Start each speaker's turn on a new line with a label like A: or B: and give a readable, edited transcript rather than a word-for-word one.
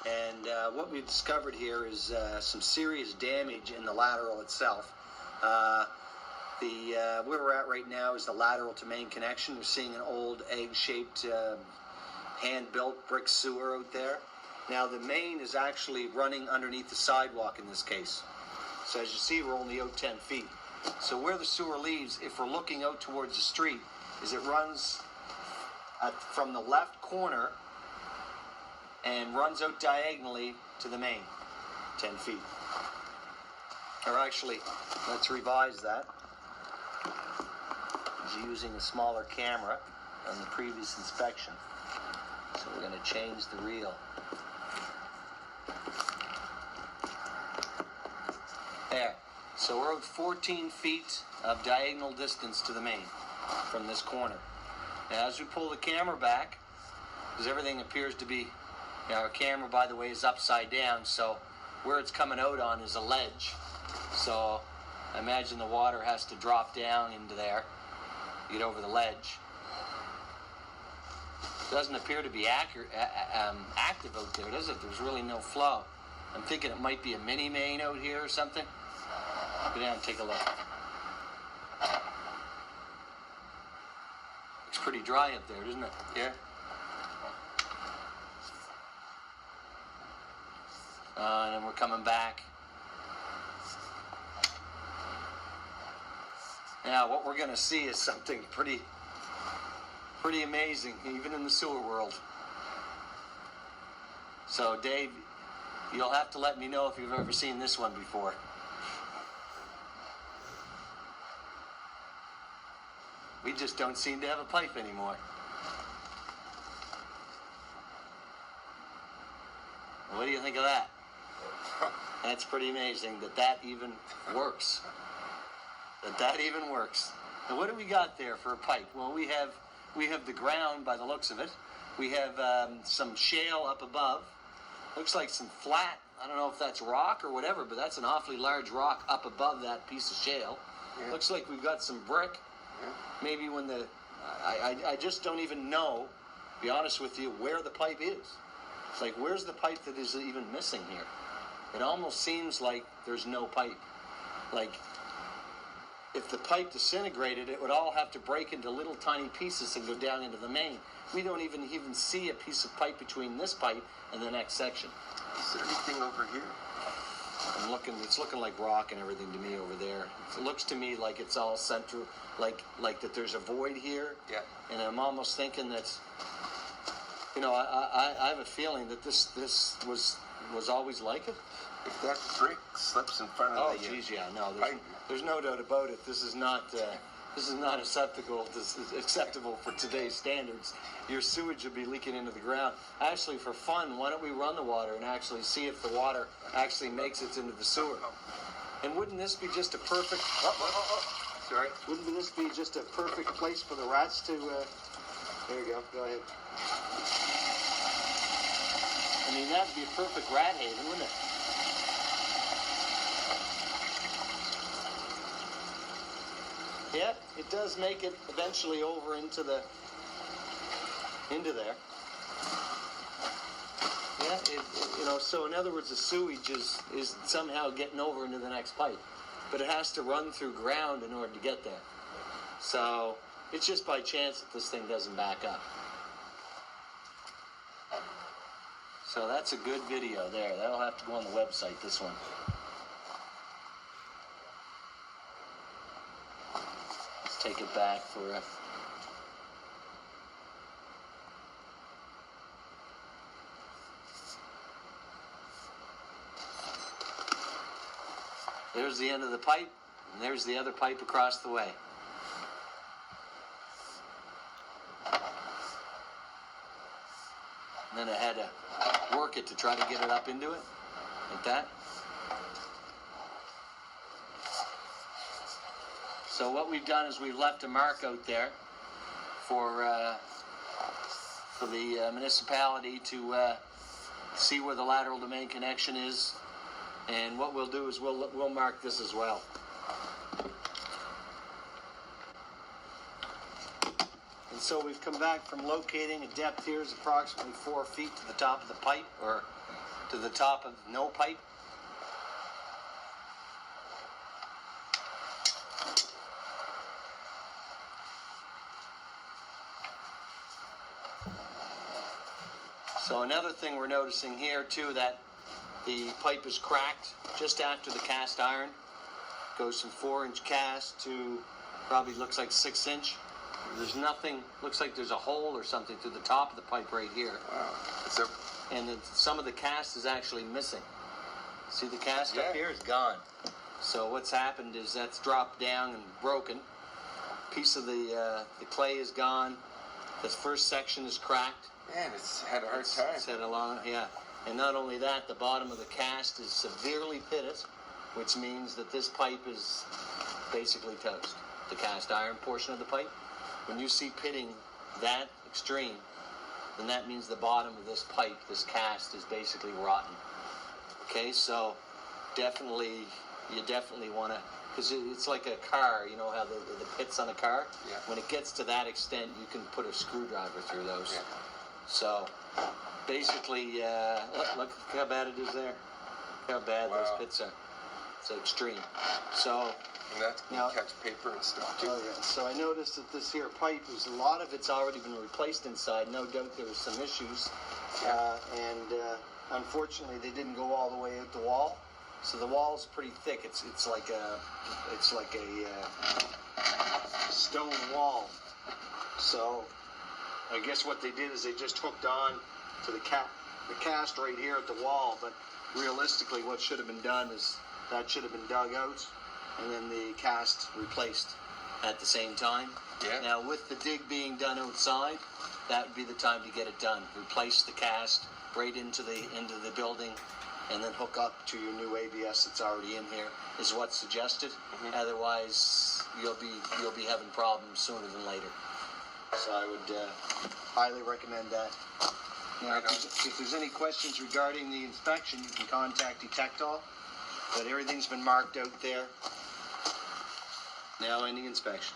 A: And what we've discovered here is some serious damage in the lateral itself. Where we're at right now is the lateral to main connection. We're seeing an old egg-shaped hand-built brick sewer out there. Now the main is actually running underneath the sidewalk in this case. So as you see, we're only out 10 feet. So where the sewer leaves, if we're looking out towards the street, is it runs from the left corner and runs out diagonally to the main, 10 feet. Or actually, let's revise that. He's using a smaller camera on the previous inspection. So we're going to change the reel. There. So we're at 14 feet of diagonal distance to the main from this corner. Now as we pull the camera back, because everything appears to be, our camera, by the way, is upside down, so where it's coming out on is a ledge. So I imagine the water has to drop down into there, get over the ledge. Doesn't appear to be active out there, does it? There's really no flow. I'm thinking it might be a mini main out here or something. Go down and take a look. Looks pretty dry up there, doesn't it? Yeah. And then we're coming back. Now, what we're going to see is something pretty amazing, even in the sewer world. So, Dave, you'll have to let me know if you've ever seen this one before. We just don't seem to have a pipe anymore. What do you think of that? That's pretty amazing that even works. That even works. Now what do we got there for a pipe? Well, we have the ground by the looks of it. We have some shale up above. Looks like some flat, I don't know if that's rock or whatever, but that's an awfully large rock up above that piece of shale. Yeah. Looks like we've got some brick. Yeah. Maybe when I just don't even know, to be honest with you, where the pipe is. It's like, where's the pipe that is even missing here? It almost seems like there's no pipe. Like, if the pipe disintegrated, it would all have to break into little tiny pieces and go down into the main. We don't even see a piece of pipe between this pipe and the next section.
B: Is there anything over here?
A: It's looking like rock and everything to me over there. It looks to me like it's all central, like that there's a void here.
B: Yeah.
A: And I'm almost thinking that, I have a feeling that this was always like it.
B: If that brick slips in front of
A: oh, geez, yeah, no, there's no doubt about it. This is not acceptable for today's standards. Your sewage will be leaking into the ground. Actually, for fun, why don't we run the water and actually see if the water actually makes it into the sewer? And wouldn't this be just a perfect?
B: Sorry.
A: Wouldn't this be just a perfect place for the rats to? There you go. Go ahead. I mean, that'd be a perfect rat haven, wouldn't it? Yeah, it does make it eventually over into there. Yeah, so in other words, the sewage is somehow getting over into the next pipe, but it has to run through ground in order to get there. So it's just by chance that this thing doesn't back up. So that's a good video there. That'll have to go on the website, this one. Take it back for a... There's the end of the pipe, and there's the other pipe across the way. And then I had to work it to try to get it up into it, like that. So what we've done is we've left a mark out there for the municipality to see where the lateral to main connection is, and what we'll do is we'll mark this as well. And so we've come back from locating a depth here is approximately 4 feet to the top of the pipe, or to the top of no pipe. So another thing we're noticing here too, that the pipe is cracked just after the cast iron. Goes from 4-inch cast to probably looks like 6-inch. There's nothing, looks like there's a hole or something through the top of the pipe right here.
B: Wow.
A: And then some of the cast is actually missing. See the cast up here is gone. So what's happened is that's dropped down and broken. Piece of the clay is gone. The first section is cracked.
B: Man, it's had a hard time.
A: It's had a long, yeah. And not only that, the bottom of the cast is severely pitted, which means that this pipe is basically toast. The cast iron portion of the pipe. When you see pitting that extreme, then that means the bottom of this pipe, this cast, is basically rotten. Okay, so you definitely want to, because it's like a car, you know how the pits on a car?
B: Yeah.
A: When it gets to that extent, you can put a screwdriver through those.
B: Yeah.
A: So, basically, look how bad it is there. Look how bad those pits are. It's extreme. So,
B: and that can
A: now,
B: catch paper and stuff too.
A: Oh yeah. So I noticed that this here pipe is, a lot of it's already been replaced inside. No doubt there was some issues, and unfortunately they didn't go all the way out the wall. So the wall's pretty thick. It's like a stone wall. So I guess what they did is they just hooked on to the cast right here at the wall. But realistically, what should have been done is that should have been dug out, and then the cast replaced at the same time.
B: Yeah.
A: Now, with the dig being done outside, that would be the time to get it done. Replace the cast right into the building, and then hook up to your new ABS that's already in here is what's suggested. Mm-hmm. Otherwise, you'll be having problems sooner than later. So I would highly recommend that. Now, if there's any questions regarding the inspection, you can contact Detectol. But everything's been marked out there. Now ending inspection.